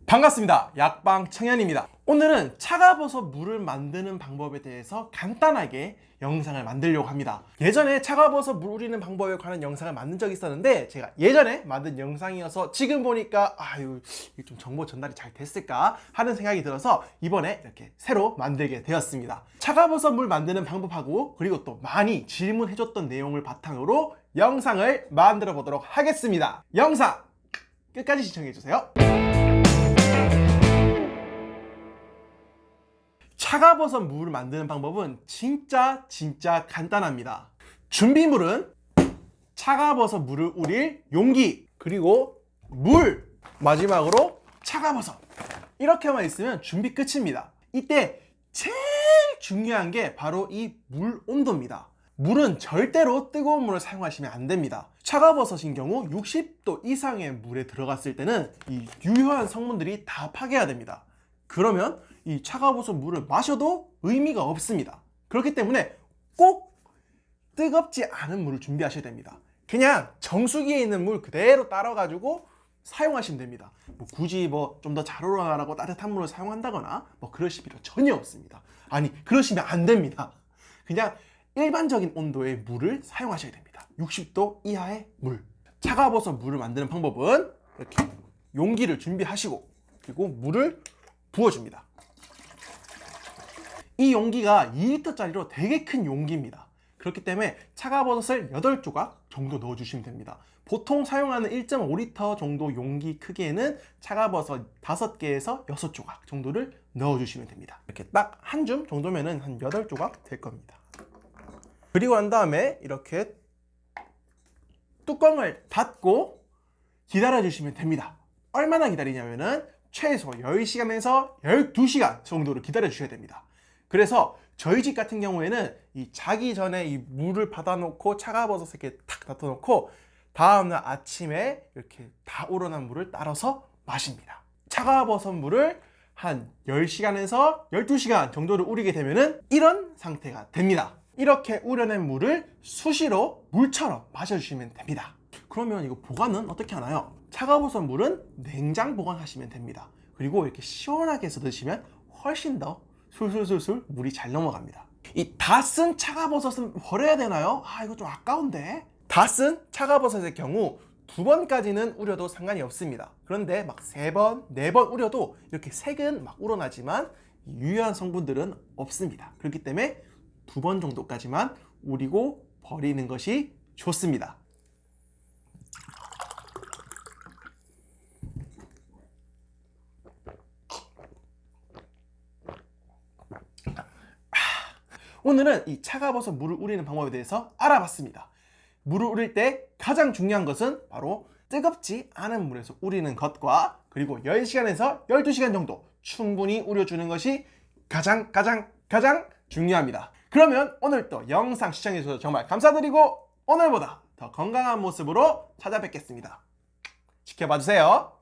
반갑습니다. 약방 청년입니다. 오늘은 차가버섯 물을 만드는 방법에 대해서 간단하게 영상을 만들려고 합니다. 예전에 차가버섯 물 우리는 방법에 관한 영상을 만든 적이 있었는데 제가 예전에 만든 영상이어서 지금 보니까 이게 좀 정보 전달이 잘 됐을까 하는 생각이 들어서 이번에 이렇게 새로 만들게 되었습니다. 차가버섯 물 만드는 방법하고 그리고 또 많이 질문해줬던 내용을 바탕으로 영상을 만들어 보도록 하겠습니다. 영상 끝까지 시청해주세요. 차가버섯 물을 만드는 방법은 진짜 간단합니다. 준비물은 차가버섯 물을 우릴 용기, 그리고 물, 마지막으로 차가버섯, 이렇게만 있으면 준비 끝입니다. 이때 제일 중요한 게 바로 이 물 온도입니다. 물은 절대로 뜨거운 물을 사용하시면 안 됩니다. 차가버섯인 경우 60도 이상의 물에 들어갔을 때는 이 유효한 성분들이 다 파괴가 됩니다. 그러면 이 차가버섯 물을 마셔도 의미가 없습니다. 그렇기 때문에 꼭 뜨겁지 않은 물을 준비하셔야 됩니다. 그냥 정수기에 있는 물 그대로 따라가지고 사용하시면 됩니다. 굳이 좀 더 잘 우러나라고 따뜻한 물을 사용한다거나 그러실 필요 전혀 없습니다. 아니, 그러시면 안 됩니다. 그냥 일반적인 온도의 물을 사용하셔야 됩니다. 60도 이하의 물. 차가버섯 물을 만드는 방법은 이렇게 용기를 준비하시고 그리고 물을 부어줍니다. 이 용기가 2리터짜리로 되게 큰 용기입니다. 그렇기 때문에 차가버섯을 8조각 정도 넣어주시면 됩니다. 보통 사용하는 1.5리터 정도 용기 크기에는 차가버섯 5개에서 6조각 정도를 넣어주시면 됩니다. 이렇게 딱 한 줌 정도면 한 8조각 될 겁니다. 그리고 난 다음에 이렇게 뚜껑을 닫고 기다려주시면 됩니다. 얼마나 기다리냐면은 최소 10시간에서 12시간 정도를 기다려 주셔야 됩니다. 그래서 저희 집 같은 경우에는 이 자기 전에 이 물을 받아놓고 차가버섯 이렇게 탁 놔둬놓고 다음날 아침에 이렇게 다 우러난 물을 따라서 마십니다. 차가버섯 물을 한 10시간에서 12시간 정도를 우리게 되면은 이런 상태가 됩니다. 이렇게 우려낸 물을 수시로 물처럼 마셔주시면 됩니다. 그러면 이거 보관은 어떻게 하나요? 차가버섯 물은 냉장 보관하시면 됩니다. 그리고 이렇게 시원하게 해서 드시면 훨씬 더 술술술술 물이 잘 넘어갑니다. 이 다 쓴 차가버섯은 버려야 되나요? 이거 좀 아까운데. 다 쓴 차가버섯의 경우 2번까지는 우려도 상관이 없습니다. 그런데 3번, 4번 우려도 이렇게 색은 우러나지만 유효한 성분들은 없습니다. 그렇기 때문에 2번 정도까지만 우리고 버리는 것이 좋습니다. 오늘은 이 차가버섯 물을 우리는 방법에 대해서 알아봤습니다. 물을 우릴 때 가장 중요한 것은 바로 뜨겁지 않은 물에서 우리는 것과 그리고 10시간에서 12시간 정도 충분히 우려주는 것이 가장 중요합니다. 그러면 오늘도 영상 시청해주셔서 정말 감사드리고 오늘보다 더 건강한 모습으로 찾아뵙겠습니다. 지켜봐주세요.